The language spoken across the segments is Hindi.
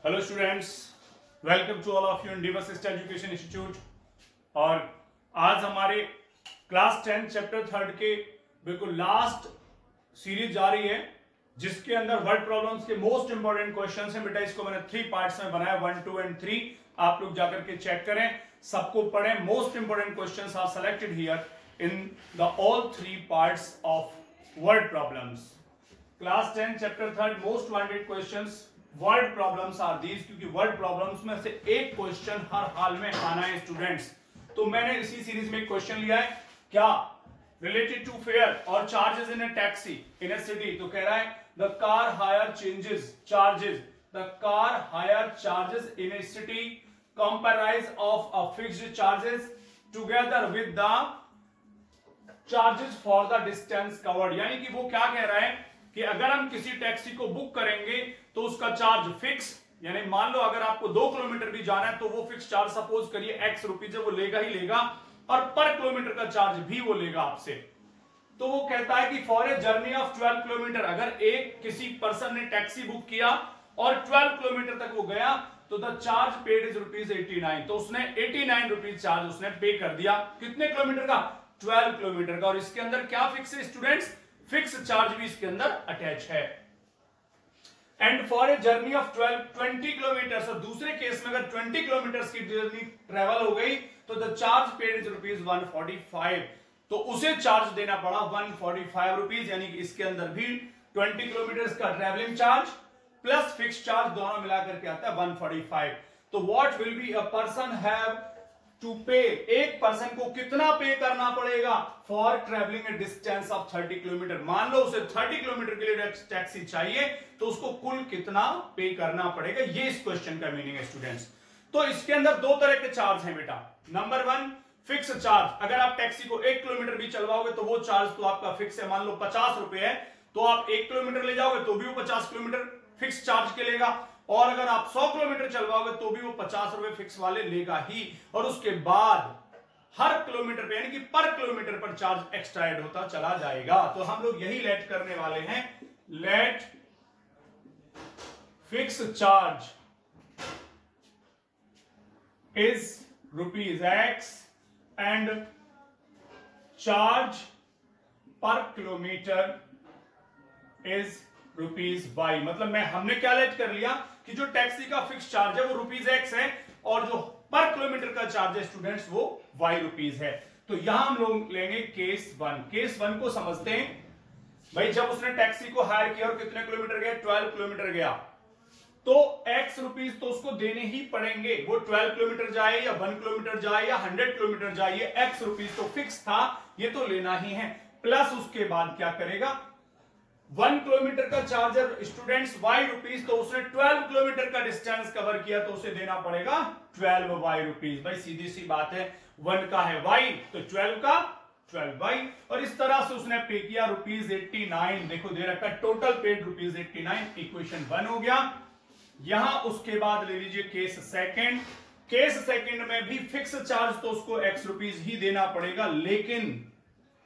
Hello students, welcome to all of you in डिवर्सिस्ट एजुकेशन इंस्टीट्यूट। और आज हमारे क्लास 10 चैप्टर 3 के बिल्कुल लास्ट सीरीज जारी है, जिसके अंदर वर्ड प्रॉब्लम्स के मोस्ट इंपॉर्टेंट क्वेश्चंस हैं। बेटा इसको मैंने 3 पार्ट्स में बनाया, 1, 2 एंड 3। आप लोग जाकर के चेक करें, सबको पढ़ें। Most important questions are selected here in the all 3 parts of word problems. Class 10 chapter 3 most wanted questions word problems are these, क्योंकि वर्ड प्रॉब्लम्स में से एक क्वेश्चन हर हाल में आना है स्टूडेंट्स। तो मैंने इसी सीरीज में एक क्वेश्चन लिया है, क्या रिलेटेड टू फेयर और charges in a taxi in a city. तो कह रहा है the car hire changes charges, the car hire charges in a city comprises of a fixed charges together with the charges for the distance covered. यानी कि वो क्या कह रहा है कि अगर हम किसी टैक्सी को बुक करेंगे तो उसका चार्ज फिक्स, यानी मान लो अगर आपको 2 किलोमीटर भी जाना है तो वो फिक्स चार्ज सपोज करिए x रुपीज है, वो लेगा ही लेगा, और पर किलोमीटर का चार्ज भी वो लेगा आपसे। तो वो कहता है कि for a journey of 12 kilometre, अगर एक किसी पर्सन ने टैक्सी बुक किया और 12 किलोमीटर तक वो गया तो द चार्ज पेड इज ₹89। तो उसने 89 रुपीज चार्ज उसने पे कर दिया। कितने किलोमीटर का? 12 किलोमीटर का। और इसके अंदर क्या फिक्स है स्टूडेंट्स? फिक्स चार्ज भी इसके अंदर अटैच है। And for a journey of 20 kilometre, और दूसरे केस में अगर 20 किलोमीटर की जर्नी ट्रेवल हो गई तो द चार्ज पेड इज ₹145। तो उसे चार्ज देना पड़ा 145 रुपीज, यानी कि इसके अंदर भी 20 किलोमीटर का travelling charge plus fix charge दोनों मिलाकर के आता है 145। तो what will be a person have to pay, एक पर्सन को कितना पे करना पड़ेगा for travelling a distance of 30 kilometre. मान लो उसे 30 किलोमीटर के लिए टैक्सी चाहिए तो उसको कुल कितना पे करना पड़ेगा, ये इस क्वेश्चन का मीनिंग है स्टूडेंट्स। तो इसके अंदर 2 तरह के चार्ज हैं बेटा। नंबर 1 फिक्स चार्ज, अगर आप टैक्सी को 1 किलोमीटर भी चलवाओगे तो वो चार्ज तो आपका फिक्स है। मान लो 50 रुपए है तो आप 1 किलोमीटर ले जाओगे तो भी वो 50 किलोमीटर फिक्स चार्ज के लेगा, और अगर आप 100 किलोमीटर चलवाओगे तो भी वो 50 रुपए फिक्स वाले लेगा ही। और उसके बाद हर किलोमीटर पे यानी कि पर किलोमीटर पर चार्ज एक्स्ट्रा ऐड होता चला जाएगा। तो हम लोग यही लेट करने वाले हैं, let fix charge is ₹X and charge per kilometre is ₹Y। मतलब हमने क्या लेट कर लिया कि जो टैक्सी का फिक्स चार्ज है वो ₹X है, और जो पर किलोमीटर का चार्ज है स्टूडेंट्स वो Y रुपीज है। तो यहां हम लोग लेंगे केस 1। केस 1 को समझते हैं भाई। जब उसने टैक्सी को हायर किया और कितने किलोमीटर गया? 12 किलोमीटर गया, तो X रुपीज तो उसको देने ही पड़ेंगे। वो 12 किलोमीटर जाए या 1 किलोमीटर जाए या 100 किलोमीटर जाए, X रुपीज तो फिक्स था, ये तो लेना ही है। प्लस उसके बाद क्या करेगा? 1 किलोमीटर का चार्जर स्टूडेंट्स Y रुपीज, तो उसने 12 किलोमीटर का डिस्टेंस कवर किया तो उसे देना पड़ेगा 12 Y रुपीज। भाई सीधी सी बात है, 1 का है Y तो 12 का 12 Y। और इस तरह से उसने पे किया ₹89। देखो दे रखा टोटल पेड ₹89। इक्वेशन 1 हो गया। यहां उसके बाद ले लीजिए केस सेकंड। केस सेकंड में भी फिक्स चार्ज तो उसको X रुपीज ही देना पड़ेगा, लेकिन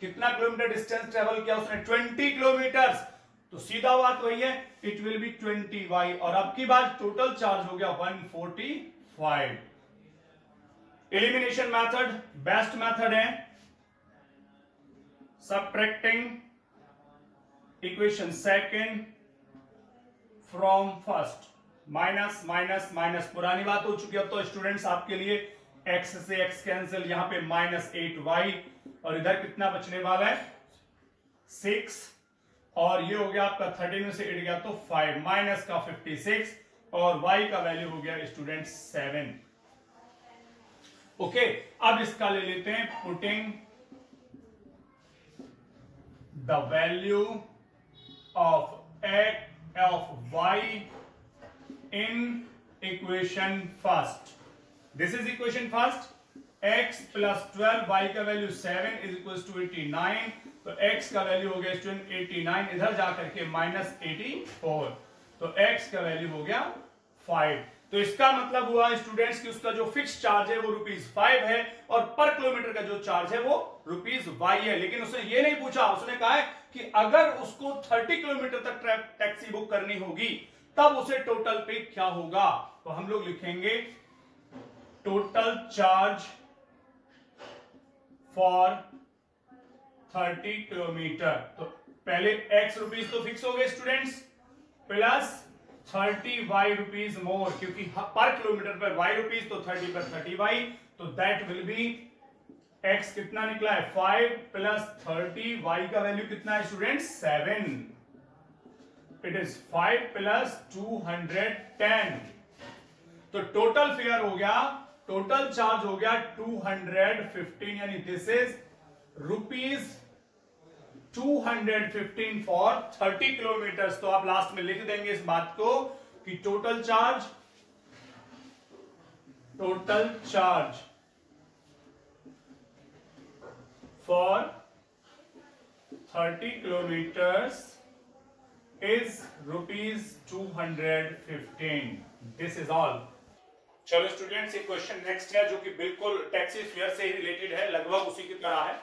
कितना किलोमीटर डिस्टेंस ट्रेवल किया उसने? 20 किलोमीटर। तो सीधा बात वही है, इट विल बी 20Y। और अब की बात टोटल चार्ज हो गया 145। एलिमिनेशन मेथड बेस्ट मेथड है। Subtracting equation second from first, minus minus minus. पुरानी बात हो चुकी है अब तो स्टूडेंट्स आपके लिए। x से x कैंसिल, यहां पे -8y, और इधर कितना बचने वाला है? 6, और ये हो गया आपका 13 में से 8 गया तो 5, माइनस का 56, और y का वैल्यू हो गया स्टूडेंट 7। ओके, अब इसका ले लेते हैं putting the value of y in equation first. This is equation first. x plus 12, y का वैल्यू 7 इज इक्वल टू 89। तो x का वैल्यू हो गया स्टूडेंट 89, इधर जाकर के -84, तो x का वैल्यू हो गया 5। तो इसका मतलब हुआ स्टूडेंट्स कि उसका जो फिक्स चार्ज है वो ₹5 है, और पर किलोमीटर का जो चार्ज है वो ₹Y है। लेकिन उसने ये नहीं पूछा, उसने कहा है कि अगर उसको 30 किलोमीटर तक टैक्सी बुक करनी होगी तब उसे टोटल पे क्या होगा, तो हम लोग लिखेंगे टोटल चार्ज फॉर 30 किलोमीटर। तो पहले x रुपीज तो फिक्स हो गए students, plus 30y rupees more, क्योंकि पर किलोमीटर पर y रुपीज, तो 30 पर 30y, तो दैट विल बी x कितना निकला है 5 प्लस 30, y का वैल्यू कितना है स्टूडेंट्स 7, इट इज 5 प्लस 210। तो टोटल फेयर हो गया, टोटल चार्ज हो गया 215, यानी this is rupees 215 for 30 kilometre. तो आप लास्ट में लिख देंगे इस बात को कि total charge for 30 kilometres is rupees 215। This is all. चलो स्टूडेंट्स, एक क्वेश्चन नेक्स्ट है जो कि बिल्कुल टैक्सी फेयर से ही रिलेटेड है, लगभग उसी की तरह है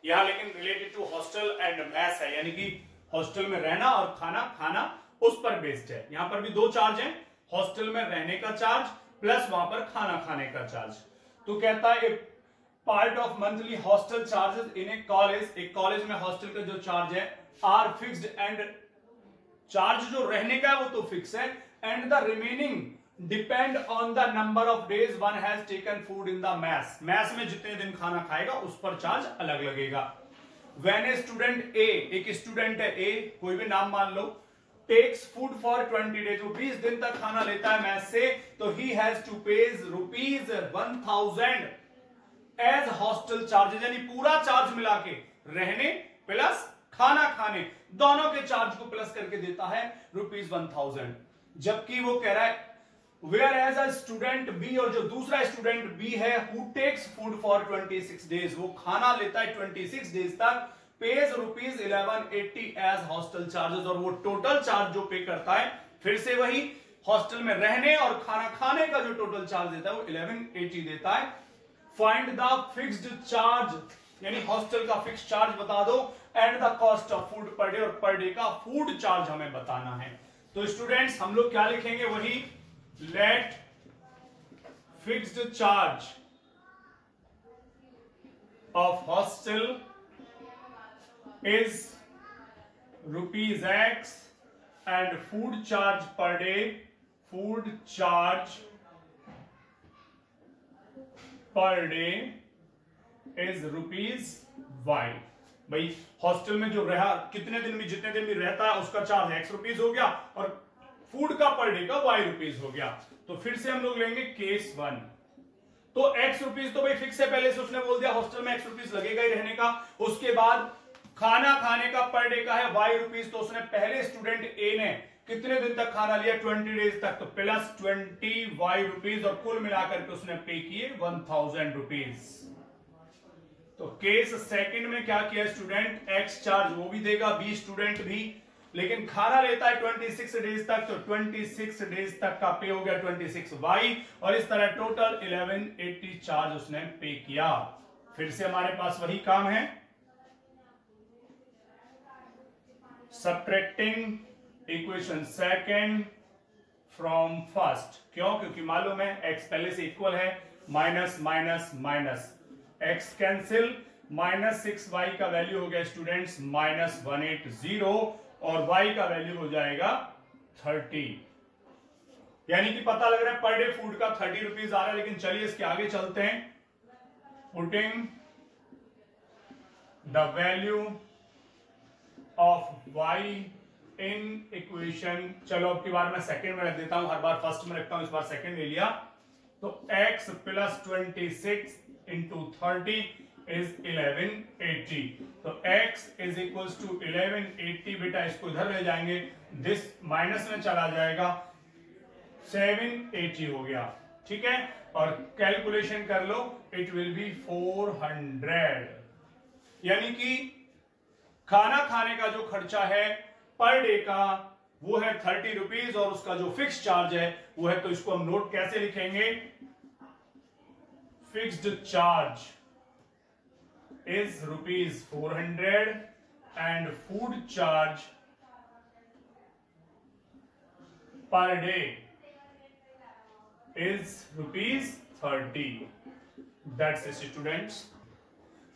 यहाँ, लेकिन related to hostel and mess है, यानी कि हॉस्टल में रहना और खाना उस पर बेस्ड है। यहाँ पर भी दो चार्ज हैं, हॉस्टल में रहने का चार्ज प्लस वहां पर खाना खाने का चार्ज। तो कहता है part of monthly hostel charges in A college, एक कॉलेज में हॉस्टल का जो चार्ज है आर फिक्स्ड, एंड चार्ज जो रहने का है वो तो फिक्स है, and the remaining depend on the number of days one has taken food in the mess, mess में जितने दिन खाना खाएगा उस पर चार्ज अलग लगेगा। व्हेन ए स्टूडेंट ए, एक स्टूडेंट है ए, कोई भी नाम मान लो, टेक्स फूड फॉर 20 डेज, 20 दिन तक खाना लेता है मैस से, तो he has to pays rupees 1000 as hostel charges, यानी पूरा चार्ज मिला के रहने प्लस खाना खाने दोनों के चार्ज को प्लस करके देता है रुपीज 1000। जबकि वो कह रहा है where as a student B, और जो दूसरा स्टूडेंट बी है who takes food for 26 days, वो खाना लेता है 26 डेज तक, pays rupees 1180 as hostel charges, और वो टोटल चार्ज जो पे करता है फिर से वही हॉस्टल में रहने और खाना खाने का जो टोटल चार्ज देता है वो 1180 देता है। फाइंड द फिक्स्ड चार्ज, यानी हॉस्टल का फिक्स चार्ज बता दो, and the cost of food per day, और पर डे का फूड चार्ज हमें बताना है। तो स्टूडेंट्स हम लोग क्या लिखेंगे, वही let fixed charge of hostel is rupees x and food charge per day, food charge per day is rupees Y. भाई हॉस्टल में जो रहा कितने दिन भी, जितने दिन भी रहता है उसका चार्ज एक्स रुपीज हो गया, और फूड का पर डे का वाई रुपीज हो गया। तो फिर से हम लोग लेंगे केस 1, तो एक्स रुपीज तो भाई फिक्स है, पहले से उसने बोल दिया हॉस्टल में एक्स रुपीज लगेगा ही रहने का। उसके बाद खाना खाने का पर डे का है वाई रुपीज, तो उसने पहले स्टूडेंट ए ने कितने दिन तक खाना लिया 20 डेज तक, तो प्लस 20 वाई रुपीज, और कुल मिलाकर के उसने पे किए 1000 रुपीज। तो केस सेकंड में क्या किया स्टूडेंट, एक्स चार्ज वो भी देगा, बी स्टूडेंट भी, लेकिन खाना लेता है 26 डेज तक, तो 26 डेज तक का पे हो गया 26 वाई, और इस तरह टोटल 1180 चार्ज उसने पे किया। फिर से हमारे पास वही काम है, subtracting equation second from first. क्यों? क्योंकि मालूम है एक्स पहले से इक्वल है, minus minus minus, x cancel, minus 6y का वैल्यू हो गया स्टूडेंट्स माइनस 180, और y का वैल्यू हो जाएगा 30। यानी कि पता लग रहा है पर डे फूड का 30 रुपीज आ रहा है। लेकिन चलिए इसके आगे चलते हैं, putting the value of y in equation. चलो अब की बार मैं सेकंड में रख देता हूं, हर बार फर्स्ट में रखता हूं, इस बार सेकंड ले लिया। तो x प्लस 26 इंटू 30 इज 1180। तो x इज इक्वल्स टू 1180, बेटा इसको इधर ले जाएंगे, दिस माइनस में चला जाएगा, 780 हो गया, ठीक है। और कैलकुलेशन कर लो, इट विल बी 400। यानी कि खाना खाने का जो खर्चा है पर डे का वो है 30 रुपीज, और उसका जो फिक्स चार्ज है वो है, तो इसको हम नोट कैसे लिखेंगे, fixed charge is rupees 400 and food charge per day is ₹30. That's it students.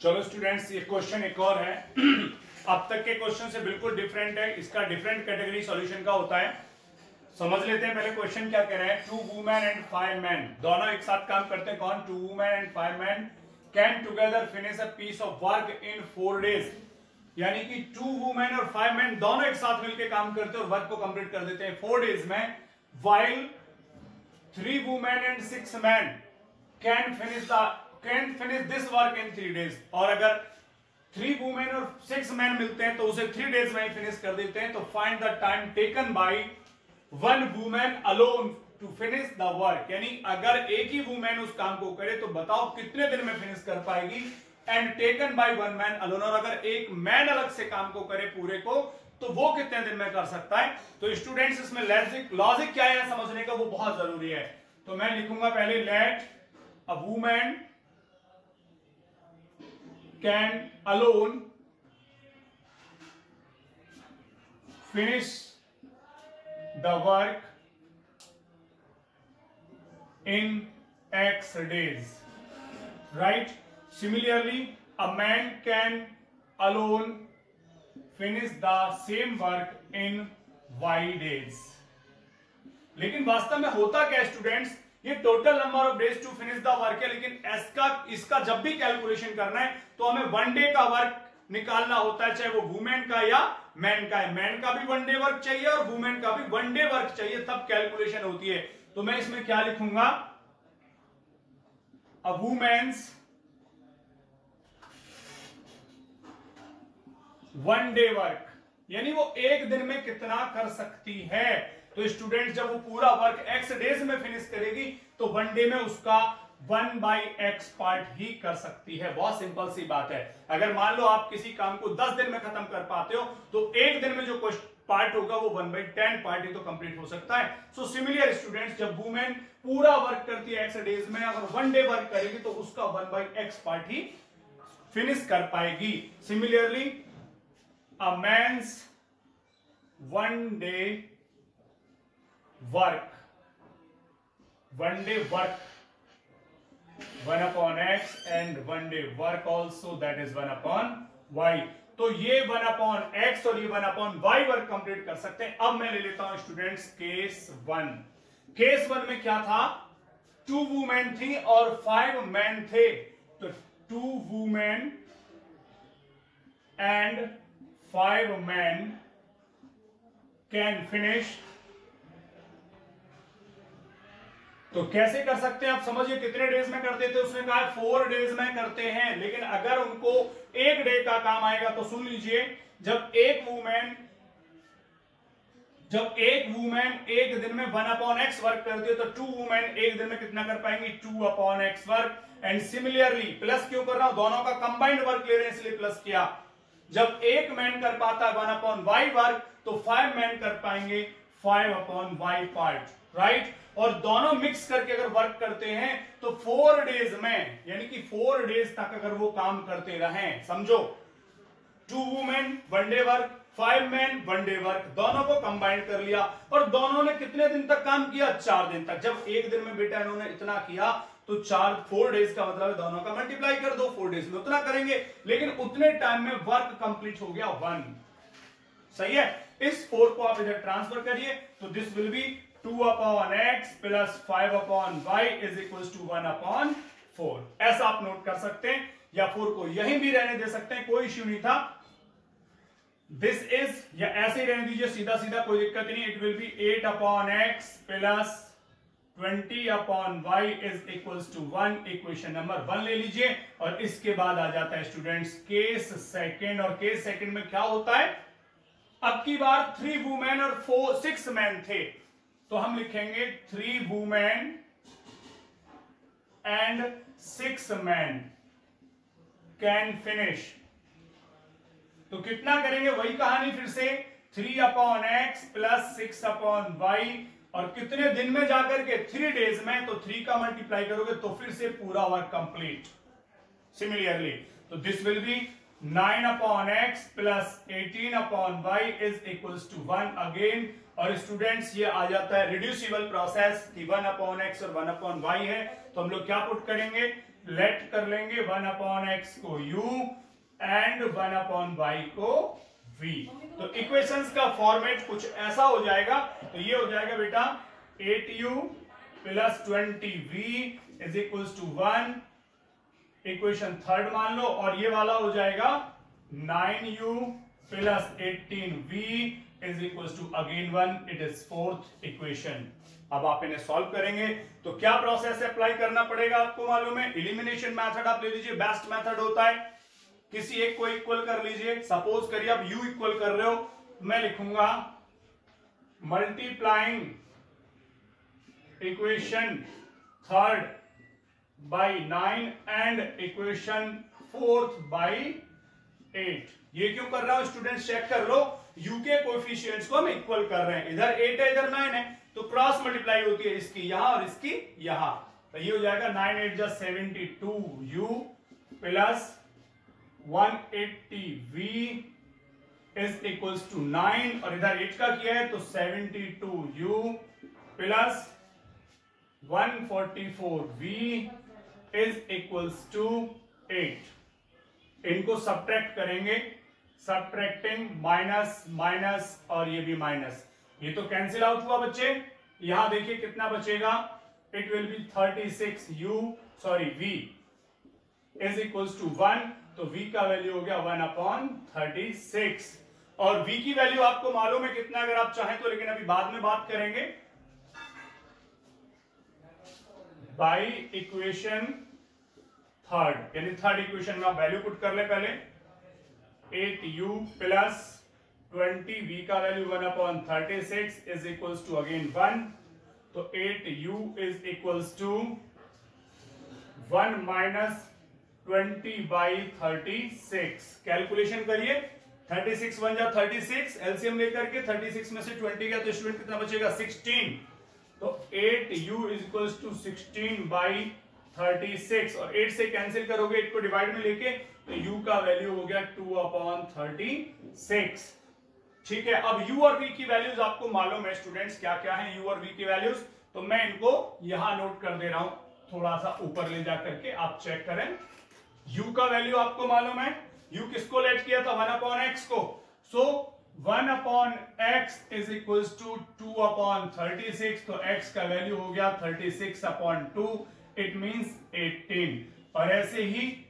चलो स्टूडेंट्स, ये क्वेश्चन एक और है अब तक के क्वेश्चन से बिल्कुल डिफरेंट है, इसका डिफरेंट कैटेगरी सॉल्यूशन का होता है। समझ लेते हैं पहले क्वेश्चन क्या कह रहे हैं। 2 वुमेन एंड 5 मैन, दोनों एक साथ काम करते हैं। कौन? 2 women and 5 man can together finish a piece of work in 4 days। यानी कि 2 वुमेन और 5 मैन दोनों एक साथ मिलकर काम करते हैं और वर्क को कंप्लीट कर देते हैं 4 days में। While 3 women and 6 man can finish this work in 3 days। और अगर 3 वुमेन और 6 मैन मिलते हैं तो उसे 3 days में ही फिनिश कर देते हैं। तो find the time taken by 1 women alone to finish the work. यानी अगर एक ही वुमेन उस काम को करे तो बताओ कितने दिन में फिनिश कर पाएगी। And taken by 1 man alone, और अगर एक मैन अलग से काम को करे पूरे को तो वो कितने दिन में कर सकता है। तो स्टूडेंट्स, इसमें लॉजिक क्या है समझने का, वो बहुत जरूरी है। तो मैं लिखूंगा पहले, let a women can alone finish the work in X days, right? Similarly, a man can alone finish the same work in Y days। लेकिन वास्तव में होता क्या स्टूडेंट्स, ये total number of days to finish the work है, लेकिन इसका जब भी कैलकुलेशन करना है तो हमें 1 डे का वर्क निकालना होता है, चाहे वो वुमेन का या मैन का है। मैन का भी 1 डे वर्क चाहिए और वुमेन का भी 1 डे वर्क चाहिए, तब कैलकुलेशन होती है। तो मैं इसमें क्या लिखूंगा, अ वुमेन्स 1 डे वर्क, यानी वो एक दिन में कितना कर सकती है। तो स्टूडेंट, जब वो पूरा वर्क x डेज में फिनिश करेगी तो 1 डे में उसका 1/x पार्ट ही कर सकती है। बहुत सिंपल सी बात है। अगर मान लो आप किसी काम को 10 दिन में खत्म कर पाते हो तो एक दिन में जो पार्ट होगा वो 1/10 पार्ट ही तो कंप्लीट हो सकता है। सो सिमिलर स्टूडेंट्स, जब वुमेन पूरा वर्क करती है x डेज में, अगर 1 डे वर्क करेगी तो उसका 1/x पार्ट ही फिनिश कर पाएगी। Similarly, a man's 1 day work 1/x and 1 day work also, that is 1/y। तो ये 1/x और ये 1/y वर्क कंप्लीट कर सकते हैं। अब मैं ले लेता हूं स्टूडेंट्स केस 1। केस 1 में क्या था, 2 वुमेन थी और 5 मैन थे। तो 2 women and 5 man can finish. तो कैसे कर सकते हैं आप समझिए, कितने डेज में करते थे, उसने कहा 4 डेज में करते हैं। लेकिन अगर उनको 1 डे का काम आएगा तो सुन लीजिए, जब एक वुमेन एक दिन में 1/x वर्क करती है तो 2 वुमेन एक दिन में कितना कर पाएंगी, 2/x work. And similarly, plus क्यों कर रहा हूं, दोनों का कंबाइंड वर्क ले रहे हैं इसलिए प्लस किया। जब एक मैन कर पाता है 1/y वर्क तो 5 मैन कर पाएंगे 5/y पार्ट, राइट। और दोनों मिक्स करके अगर वर्क करते हैं तो 4 डेज में, यानी कि 4 डेज तक अगर वो काम करते रहें, समझो 2 women 1 day work, 5 man 1 day work, दोनों को कंबाइन कर लिया। और दोनों ने कितने दिन तक काम किया, 4 दिन तक। जब एक दिन में बेटा इन्होंने इतना किया तो 4 डेज का मतलब है दोनों का मल्टीप्लाई कर दो, 4 डेज में उतना करेंगे। लेकिन उतने टाइम में वर्क कंप्लीट हो गया 1। सही है। इस 4 को आप इधर ट्रांसफर करिए तो this will be 2/x plus 5/y is equal to 1/4। ऐसा आप नोट कर सकते हैं, या 4 को यहीं भी रहने दे सकते हैं, कोई इश्यू नहीं था। दिस इज, या ऐसे ही रहने दीजिए सीधा सीधा, कोई दिक्कत नहीं। It will be 8/x plus 20/y is equal to 1। Equation number 1 ले लीजिए। और इसके बाद आ जाता है स्टूडेंट्स केस सेकंड। और केस सेकंड में क्या होता है, अब की बार 3 वुमेन और 6 मैन थे, तो हम लिखेंगे 3 women and 6 man can finish. तो कितना करेंगे, वही कहानी फिर से, 3/x प्लस 6/y। और कितने दिन में जाकर के, 3 डेज में। तो 3 का मल्टीप्लाई करोगे तो फिर से पूरा वर्क कंप्लीट। सिमिलरली, तो this will be 9/x plus 18/y is equal to 1। Again और स्टूडेंट्स ये आ जाता है रिड्यूसिबल प्रोसेस कि 1/x और 1/y है, तो हम लोग क्या पुट करेंगे, लेट कर लेंगे 1/x को u एंड 1/y को v। तो इक्वेशंस का फॉर्मेट कुछ ऐसा हो जाएगा, तो ये हो जाएगा बेटा 8u plus 20v is equals to 1, equation third मान लो, और ये वाला हो जाएगा 9u plus 18v is equals to again 1, it is fourth equation. अब आप इन्हें सॉल्व करेंगे तो क्या प्रोसेस अप्लाई करना पड़ेगा आपको मालूम है, एलिमिनेशन मेथड आप ले लीजिए, बेस्ट मेथड होता है, किसी एक को इक्वल कर लीजिए। सपोज करिए आप u इक्वल कर रहे हो, मैं लिखूंगा multiplying equation third by 9 and equation fourth by 8। ये क्यों कर रहा हूं स्टूडेंट्स, चेक कर लो, u के कोएफिशिएंट्स को हम इक्वल कर रहे हैं, इधर 8 है इधर 9 है, तो क्रॉस मल्टीप्लाई होती है इसकी यहां और इसकी यहां, तो ये हो जाएगा 9 8 जा 72u plus 180v is equals to 9, और इधर 8 का किया है तो 72u plus 144v is equals to 8। इनको सब्ट्रैक्ट करेंगे, सब्ट्रैक्टिंग माइनस माइनस और ये भी माइनस, ये तो कैंसिल आउट हुआ बच्चे। यहां देखिए कितना बचेगा, it will be v is equals to 1, तो v का वैल्यू हो गया 1/36, और v की वैल्यू आपको मालूम है कितना अगर आप चाहें तो, लेकिन अभी बाद में बात करेंगे। बाई इक्वेशन थर्ड, यानी थर्ड इक्वेशन में आप वैल्यू पुट कर ले पहले, 8u प्लस 20v का value 1/36 is equals to again 1, तो 8u is equals to 1 minus 20/36। Calculation करिए, 36 1 जा 36, एलसीएम लेकर के 36 में से 20 गया तो स्टूडेंट कितना बचेगा 16, तो 8u इज इक्वल्स टू 16/36, और 8 से कैंसिल करोगे 8 को डिवाइड में लेके, तो u का वैल्यू हो गया 2/36। ठीक है, अब u और v की वैल्यूज आपको मालूम है स्टूडेंट्स, क्या क्या है u और v की वैल्यूज, तो मैं इनको यहां नोट कर दे रहा हूं, थोड़ा सा ऊपर ले जा करके आप चेक करें। u का वैल्यू आपको मालूम है, u किसको लेट किया था 1/x को, सो 1/x इज इक्वल्स टू 2/36, तो x का वैल्यू हो गया 36/2, इट मींस 18, और ऐसे ही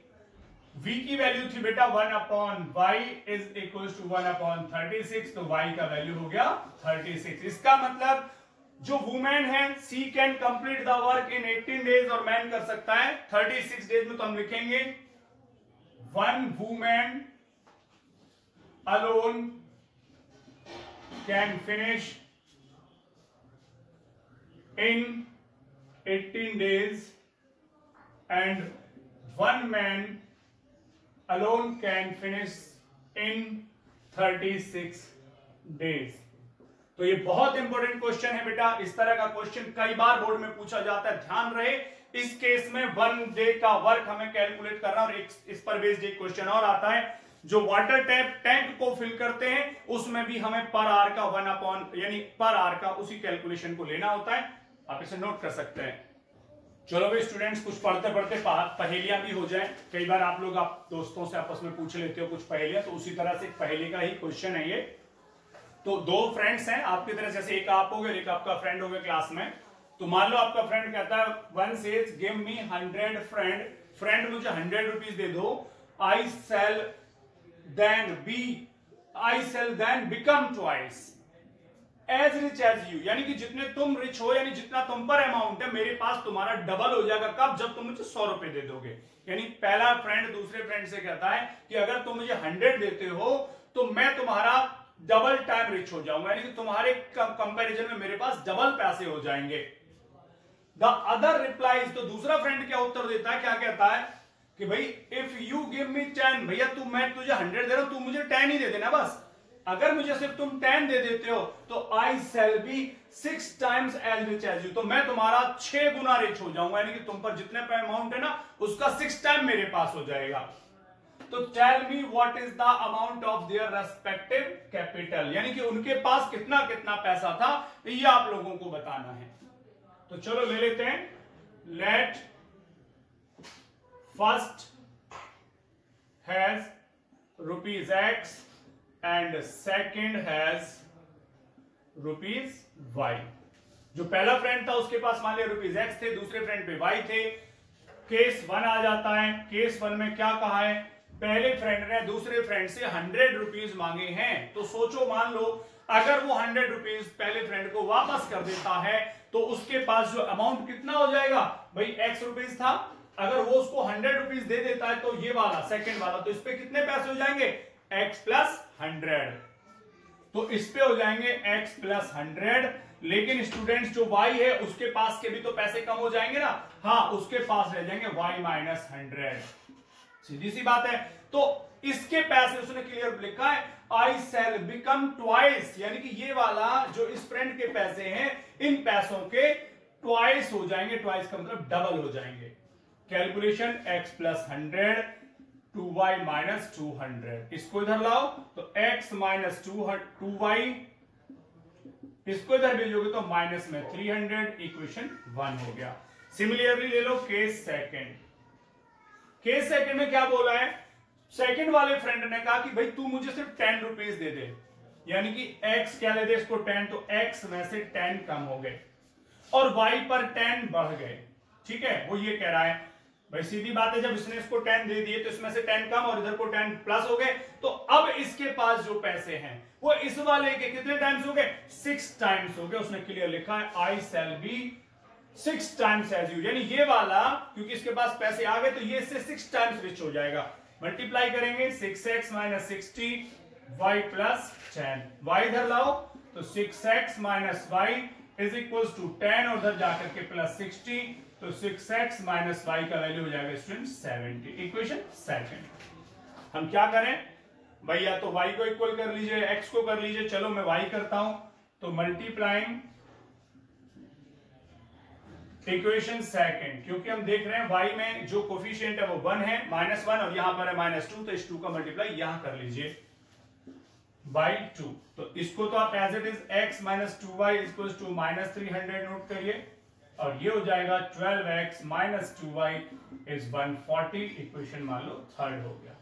v की वैल्यू थी बेटा 1/y इज इक्वल्स टू 1/36, तो y का वैल्यू हो गया 36। इसका मतलब जो वुमेन है she can complete the work in 18 days और मैन कर सकता है 36 डेज में, तो हम लिखेंगे one women alone can finish in 18 days and one man alone can finish in 36 days। तो ये बहुत इंपॉर्टेंट क्वेश्चन है बेटा, इस तरह का क्वेश्चन कई बार बोर्ड में पूछा जाता है, ध्यान रहे। इस केस में 1 डे का वर्क हमें कैलकुलेट करना, और इस पर बेस्ड एक क्वेश्चन और आता है जो वाटर टैंक को फिल करते हैं, उसमें भी हमें पर आवर का 1 यानी पर आवर का उसी कैलकुलेशन को लेना होता है, आप इसे नोट कर सकते हैं। चलो भाई स्टूडेंट्स, कुछ पढ़ते पढ़ते पहेलियां भी हो जाए। कई बार आप लोग आप दोस्तों से आपस में पूछ लेते हो कुछ पहेलियां, तो उसी तरह से एक पहेली का ही क्वेश्चन है ये। तो दो फ्रेंड्स हैं आपकी तरह, जैसे एक आप हो गए एक आपका फ्रेंड हो गया क्लास में, तो मान लो आपका फ्रेंड कहता है one says give me 100 friend मुझे 100 रुपीज दे दो, I shall then become twice as rich as you, यानी कि जितने तुम रिच हो, यानी जितना तुम पर अमाउंट है मेरे पास तुम्हारा डबल हो जाएगा। कब? जब तुम मुझे 100 रुपए दे दोगे। यानी पहला फ्रेंड दूसरे फ्रेंड से कहता है कि अगर तुम मुझे 100 देते हो तो मैं तुम्हारा डबल टाइम रिच हो जाऊंगा, यानी कि तुम्हारे कंपैरिजन में मेरे पास डबल पैसे हो जाएंगे। द अदर रिप्लाइज, तो दूसरा फ्रेंड क्या उत्तर देता है, क्या कहता है कि भाई इफ यू गिव मी 10, भैया मैं तुझे 100 दे रहा हूं, तू मुझे 10 ही दे देना बस। अगर मुझे सिर्फ तुम 10 दे देते हो तो I shall be 6 times as rich as you, तो मैं तुम्हारा 6 गुना रिच हो जाऊंगा, यानी कि तुम पर जितने पे अमाउंट है ना उसका 6 टाइम मेरे पास हो जाएगा। तो tell me what is the amount of their respective capital, यानी कि उनके पास कितना कितना पैसा था, ये आप लोगों को बताना है। तो चलो ले लेते हैं, let first has rupees x and second has rupees y. जो पहला फ्रेंड था उसके पास मान लिया रुपीज एक्स थे, दूसरे फ्रेंड पे वाई थे। केस 1 आ जाता है। केस 1 में क्या कहा है, पहले फ्रेंड ने दूसरे फ्रेंड से 100 रुपीज मांगे हैं। तो सोचो, मान लो अगर वो 100 रुपीज पहले फ्रेंड को वापस कर देता है तो उसके पास जो अमाउंट कितना हो जाएगा भाई, एक्स रुपीज था, अगर वो उसको 100 रुपीज दे देता है तो ये वाला सेकंड वाला, तो इस पे कितने पैसे हो जाएंगे, एक्स प्लस 100। तो इस पे हो जाएंगे एक्स प्लस 100। लेकिन स्टूडेंट्स जो y है उसके पास के भी तो पैसे कम हो जाएंगे ना, हाँ उसके पास रह जाएंगे y माइनस 100। सीधी सी बात है। तो इसके पैसे उसने क्लियर लिखा है, आई सेल बिकम ट्वाइस, यानी कि ये वाला जो इस फ्रेंड के पैसे हैं इन पैसों के ट्वाइस हो जाएंगे। ट्वाइस का मतलब डबल हो जाएंगे। Calculation x plus 100 2y minus 200, इसको इधर लाओ तो x माइनस 2y, इसको इधर भेजोगे तो माइनस में 300, इक्वेशन 1 हो गया। सिमिलरली ले लो केस सेकंड। केस सेकंड में क्या बोला है, सेकंड वाले फ्रेंड ने कहा कि भाई तू मुझे सिर्फ 10 रुपीज दे दे, यानी कि x क्या दे दे इसको 10, तो x में से 10 कम हो गए और y पर 10 बढ़ गए। ठीक है, वो ये कह रहा है भाई सीधी बात है, जब इसने इसको 10 दे दिए तो इसमें से 10 कम और इधर को 10 प्लस हो गए, तो अब इसके पास जो पैसे हैं वो इस वाले के कितने टाइम्स हो गए, 6 टाइम्स हो गए। उसने क्लियर लिखा है I shall be 6 times as you, यानी ये वाला क्योंकि इसके पास पैसे आ गए तो ये इससे 6 टाइम्स रिच हो जाएगा। मल्टीप्लाई करेंगे 6x minus 60 y plus 10, y इधर लाओ तो 6x minus y is equal to 10 और उधर जाकर के प्लस 60, तो 6x माइनस y का वैल्यू हो जाएगा स्टूडेंट 70। Equation second. हम क्या करें भाई, या तो y को इक्वल कर लीजिए, x को कर लीजिए, चलो मैं y करता हूं, तो मल्टीप्लाइंग इक्वेशन सेकंड, क्योंकि हम देख रहे हैं y में जो कोफिशिएंट है वो 1 है, -1 और यहां पर है -2, तो इस 2 का मल्टीप्लाई यहां कर लीजिए बाई 2। तो इसको तो आप as it is x minus 2y equal to minus 300 note करिए और ये हो जाएगा 12x minus 2y is 140, equation मान लो थर्ड हो गया।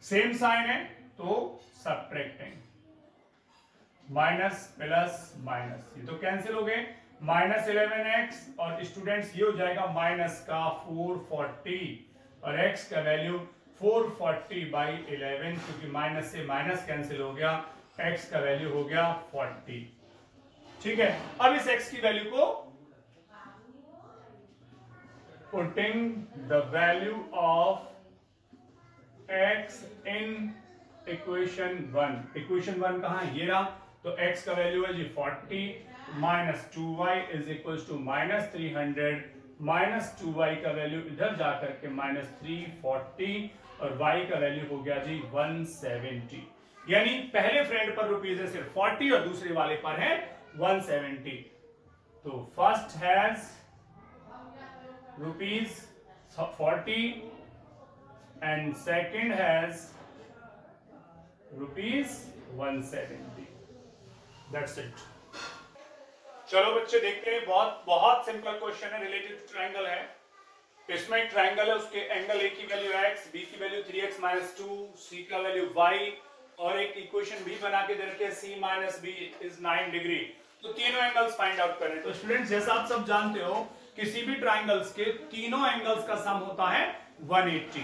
सेम साइन है तो सबट्रैक्टिंग, माइनस प्लस माइनस, ये तो कैंसिल हो गए, माइनस 11x और स्टूडेंट्स ये हो जाएगा माइनस का 440 और x का वैल्यू 440 बाई 11, क्योंकि माइनस से माइनस कैंसिल हो गया, x का वैल्यू हो गया 40। ठीक है, अब इस x की वैल्यू को putting the value of x in equation 1, equation 1 कहां है, ये रहा, तो x का वैल्यू है जी 40 minus 2y is equal to minus 300, minus 2y का वैल्यू इधर जाकर के माइनस 340 और y का वैल्यू हो गया जी 170, यानी पहले फ्रेंड पर रुपीज है सिर्फ 40 और दूसरे वाले पर है 170। तो first has rupees 40 and second has rupees 170। That's it. चलो बच्चे देखते हैं, बहुत बहुत सिंपल क्वेश्चन है, रिलेटेड टू ट्रायंगल है। इसमें एक ट्रायंगल है, उसके एंगल ए की वैल्यू x, b की वैल्यू 3x माइनस 2, c का वैल्यू y और एक इक्वेशन भी बना के दे रखे हैं c minus b is 9 degree. तो तीनों एंगल्स फाइंड आउट करें। तो स्टूडेंट्स जैसा आप सब जानते हो किसी भी ट्रायंगल्स के तीनों एंगल्स का सम होता है 180।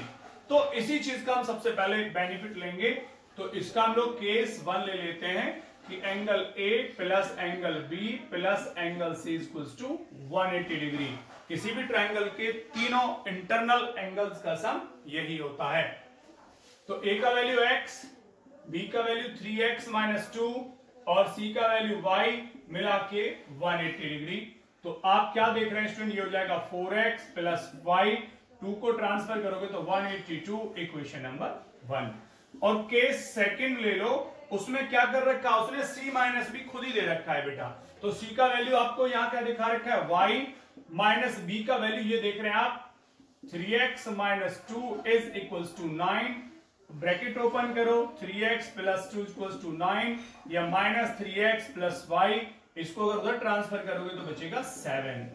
तो इसी चीज का हम सबसे पहले बेनिफिट लेंगे। तो इसका हम लोग केस 1 ले लेते हैं कि angle A plus angle B plus angle C equals to 180 degree. किसी भी ट्रायंगल के तीनों इंटरनल एंगल्स का सम यही होता है। तो A का वैल्यू x, B का वैल्यू 3x माइनस 2 और C का वैल्यू y मिला के 180 डिग्री। तो आप क्या देख रहे हैं स्टूडेंट, ये हो जाएगा 4x प्लस y, 2 को ट्रांसफर करोगे तो 182, इक्वेशन नंबर 1। और केस सेकंड ले लो, उसमें क्या कर रखा है उसने, c माइनस बी खुद ही दे रखा है बेटा। तो c का वैल्यू आपको यहां क्या दिखा रखा है y, माइनस b का वैल्यू ये देख रहे हैं आप 3x minus 2 is equals to 9, bracket open करो, 3x plus 2 equals to 9 या minus 3x plus y, इसको अगर उधर ट्रांसफर करोगे तो बचेगा 7।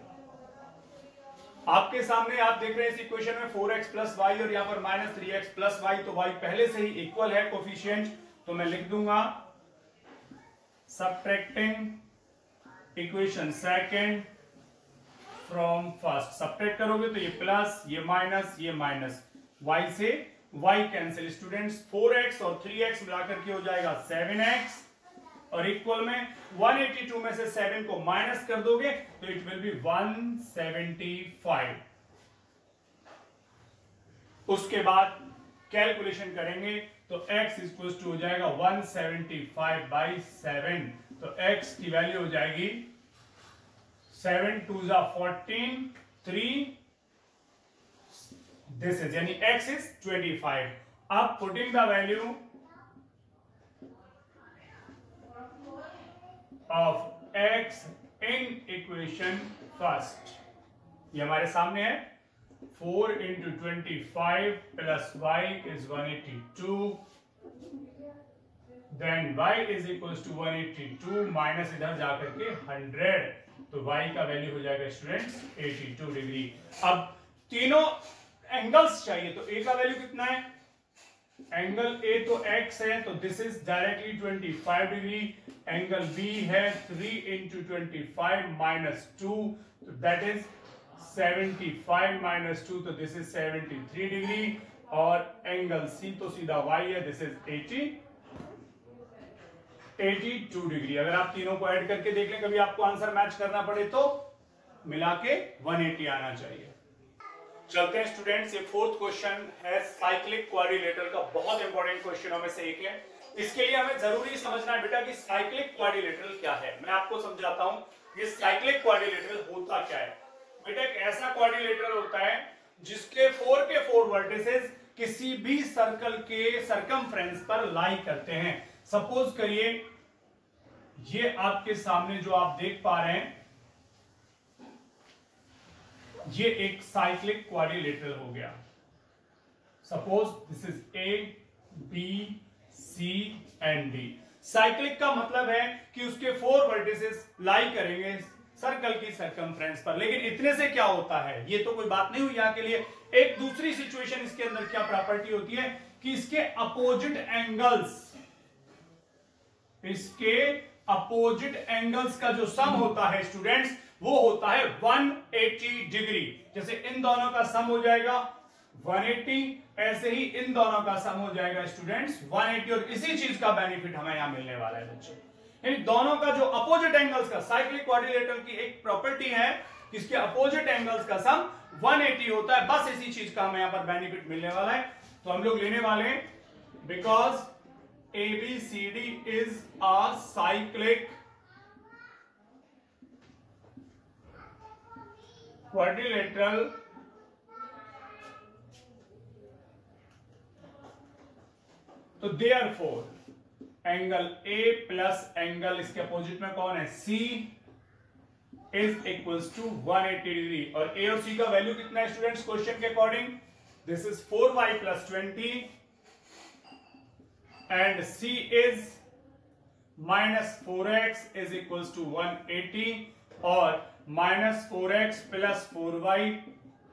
आपके सामने आप देख रहे हैं इस इक्वेशन में 4x plus y और यहां पर minus 3x plus y, तो y पहले से ही इक्वल है कोफिशिएंट, तो मैं लिख दूंगा subtracting equation second from first. Subtract करोगे तो ये प्लस, ये माइनस, y से y कैंसिल। स्टूडेंट्स 4x और 3x मिलाकर के हो जाएगा 7x और इक्वल में 182 में से 7 को माइनस कर दोगे तो इट विल बी 175। उसके बाद कैलकुलेशन करेंगे तो x इक्वल टू हो जाएगा 175/7, तो x की वैल्यू हो जाएगी 7 2 14 3, दिस इज यानी x इज 25। अब putting the value of x in equation first, ये हमारे सामने है 4 into 25 plus y is 182, then y is equals to 182 minus इधर जाकर के 100, तो y का वैल्यू हो जाएगा स्टूडेंट्स 82 डिग्री। अब तीनों एंगल्स चाहिए, तो a का वैल्यू कितना है, एंगल a तो x है तो this is directly 25 degree, angle b है 3 into 25 minus 2, तो दैट इज 75 minus 2, तो दिस इज 73 डिग्री, और एंगल c तो सीधा y है, दिस इज 82 डिग्री। अगर आप तीनों को ऐड करके देख लें, कभी आपको आंसर मैच करना पड़े तो मिला के 180 आना चाहिए। चलते हैं स्टूडेंट्स, ये फोर्थ क्वेश्चन है साइक्लिक क्वाड्रिलेटरल का, बहुत इंपॉर्टेंट क्वेश्चनों में से एक है। इसके लिए हमें जरूरी समझना है बेटा कि साइक्लिक क्वाड्रिलेटरल क्या है। मैं आपको समझाता हूं ये साइक्लिक क्वाड्रिलेटरल होता क्या है। बेटा एक ऐसा क्वाड्रिलेटरल होता है जिसके 4 के 4 वर्टिसेस किसी भी सर्कल के सरकमफ्रेंस पर लाई करते हैं। सपोज करिए ये आपके सामने जो आप देख पा रहे हैं ये एक साइक्लिक क्वाड्रिलेटरल हो गया। Suppose this is A B C and D. Cyclic का मतलब है कि उसके 4 वर्टिसेस लाई करेंगे सर्कल की सरकमफ्रेंस पर। लेकिन इतने से क्या होता है, ये तो कोई बात नहीं हुई यहाँ के लिए। एक दूसरी सिचुएशन इसके अंदर क्या प्रॉपर्टी होती है कि इसके अपोजिट एंगल्स का जो सम होता है स्टूडेंट्स वो होता है 180 डिग्री। जैसे इन दोनों का सम हो जाएगा 180, ऐसे ही इन दोनों का सम हो जाएगा स्टूडेंट्स 180, और इसी चीज का बेनिफिट हमें यहां मिलने वाला है बच्चों। यानी दोनों का जो अपोजिट एंगल्स का, साइक्लिक क्वाड्रिलेटरल की एक प्रॉपर्टी है इसके अपोजिट एंगल्स का सम 180 होता है। बस इसी चीज का हमें यहां पर बेनिफिट मिलने वाला है। तो हम लोग लेने वाले हैं because ABCD is a cyclic quadrilateral तो therefore angle A plus angle इसके अपोजिट में कौन है C is equals to 180 degree. और A और C का वैल्यू कितना है स्टूडेंट्स क्वेश्चन के according, this is 4y plus 20 and C is minus 4x is equals to 180 और minus 4x plus 4y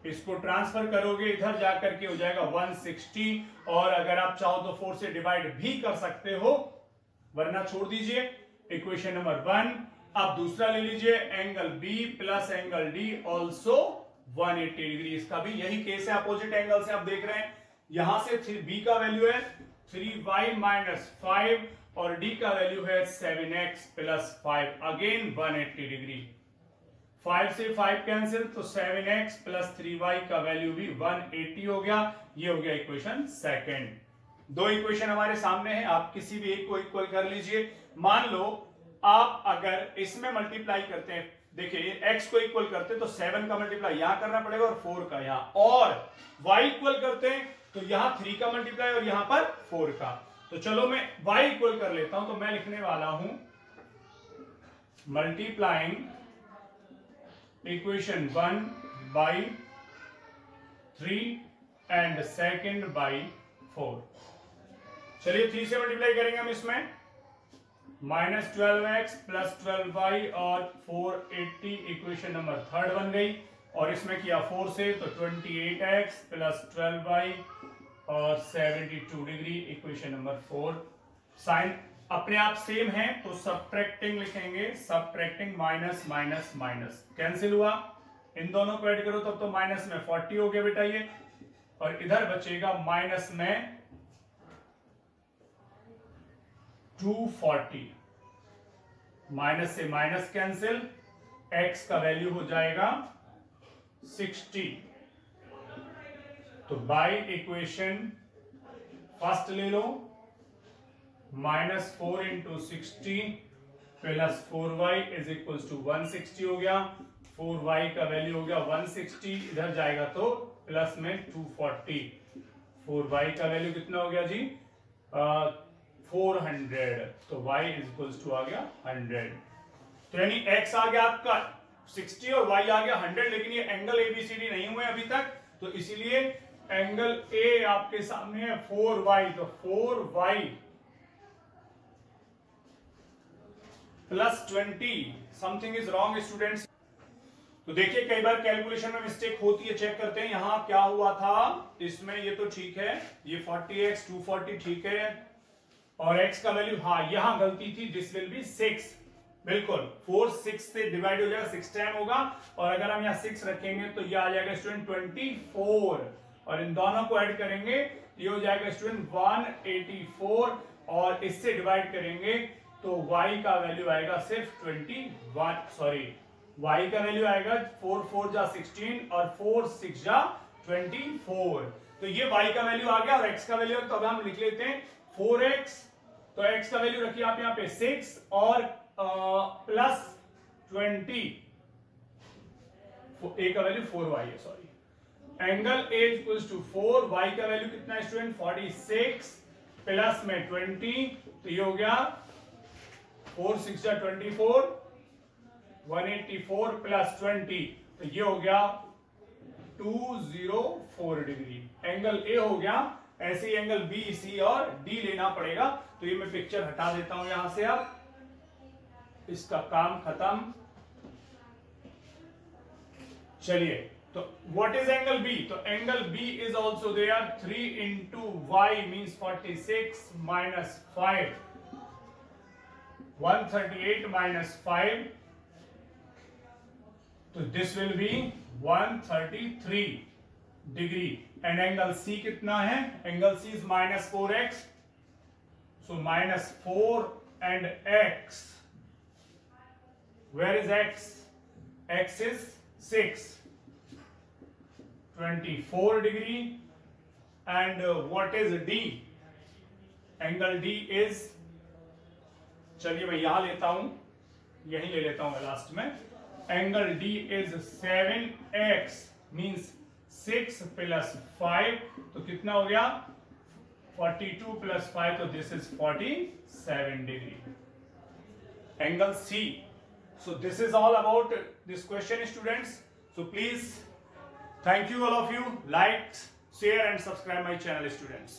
इसको ट्रांसफर करोगे इधर जाकर के हो जाएगा 160, और अगर आप चाहो तो 4 से डिवाइड भी कर सकते हो वरना छोड़ दीजिए। Equation number 1। अब दूसरा ले लीजिए angle B plus angle D also 180 degree. इसका भी यही केस है, अपोजिट एंगल से आप देख रहे हैं। यहां से B का वैल्यू है 3y minus 5 और D का वैल्यू है 7x plus 5, अगेन 180 डिग्री। 5 से 5 कैंसिल तो 7x plus 3y का वैल्यू भी 180 हो गया। ये हो गया इक्वेशन सेकंड। दो इक्वेशन हमारे सामने है, आप किसी भी एक को इक्वल कर लीजिए। मान लो आप अगर इसमें मल्टीप्लाई करते हैं, देखिए x को इक्वल करते हैं तो 7 का मल्टीप्लाई यहां करना पड़ेगा और 4 का यहां, और y इक्वल करते हैं तो यहां 3 का मल्टीप्लाई और यहां पर 4 का। तो चलो मैं y इक्वल कर लेता हूं, तो मैं लिखने वाला हूं multiplying equation 1 by 3 and second by 4। चलिए 3 से मल्टीप्लाई करेंगे हम इसमें, -12x प्लस 12y और 480 इक्वेशन नंबर 3 बन गई। और इसमें किया 4 से तो 28x प्लस 12y और 72 डिग्री इक्वेशन नंबर 4। साइन अपने आप सेम है तो सबट्रैक्टिंग लिखेंगे, subtracting minus minus minus cancel हुआ, इन दोनों को ऐड करो तब तो माइनस में 40 हो गया बेटा ये, और इधर बचेगा माइनस में 240, माइनस से माइनस कैंसिल, x का वैल्यू हो जाएगा 60। तो बाई इक्वेशन फर्स्ट ले लो, -4 into 60 plus 4y is equal to 160 हो गया, 4y का वैल्यू हो गया 160, इधर जाएगा तो प्लस में 240, 4y का वैल्यू कितना हो गया जी 400, तो y इज इक्वल टू आ गया 100। तो यानी x आ गया आपका 60 और y आ गया 100, लेकिन ये एंगल ABCD नहीं हुए अभी तक, तो इसीलिए एंगल A आपके सामने है 4y, तो 4y plus 20, something is wrong students. तो देखिए कई बार कैलकुलेशन में मिस्टेक होती है, चेक करते हैं यहां क्या हुआ था। इसमें ये तो ठीक है, ये 40x 240 ठीक है, और x का वैल्यू हाँ यहां गलती थी, दिस विल बी 6, बिल्कुल 4 6 से डिवाइड हो जाएगा, 6 टाइम होगा, और अगर हम यहाँ 6 रखेंगे तो ये आ जाएगा स्टूडेंट 24, और इन दोनों को ऐड करेंगे ये हो जाएगा स्टूडेंट 184, और इससे डिवाइड करेंगे तो y का वैल्यू आएगा सिर्फ 21, सॉरी y का वैल्यू आएगा 4 4 जा 16 और 4 6 जा 24, तो ये y का वैल्यू आ गया, और x का वैल्यू तो अब हम लिख लेते हैं 4x, तो x का वैल्यू रखिए आप यहाँ पे 6 और प्लस 20, a का वैल्यू 4y है, sorry, angle A equals to 4, y का वैल्यू कितना है स्टूडेंट 46 प्लस में 20, तो ये हो गया 4 6 जा 24, 184 प्लस 20, तो ये हो गया 204 डिग्री, एंगल A हो गया। ऐसे ही एंगल B, C और D लेना पड़ेगा, तो ये मैं पिक्चर हटा देता हूं यहां से, अब इसका काम खत्म। चलिए तो व्हाट इज एंगल B, तो angle B is also there, 3 into y means 46 minus 5, 138 minus 5, तो this will be 133 degree, and angle C कितना है, angle C is -4x, so -4 and x, where is x, x is 6, 24 degree, and what is D, angle D is, चलिए मैं यहां लेता हूं, यही ले लेता हूं लास्ट में, angle D is 7x means 6 plus 5, तो कितना हो गया 42 प्लस 5, तो this is 47 degree, angle C। So this is all about this question, students. So please, thank you all of you, like, share and subscribe my channel, students.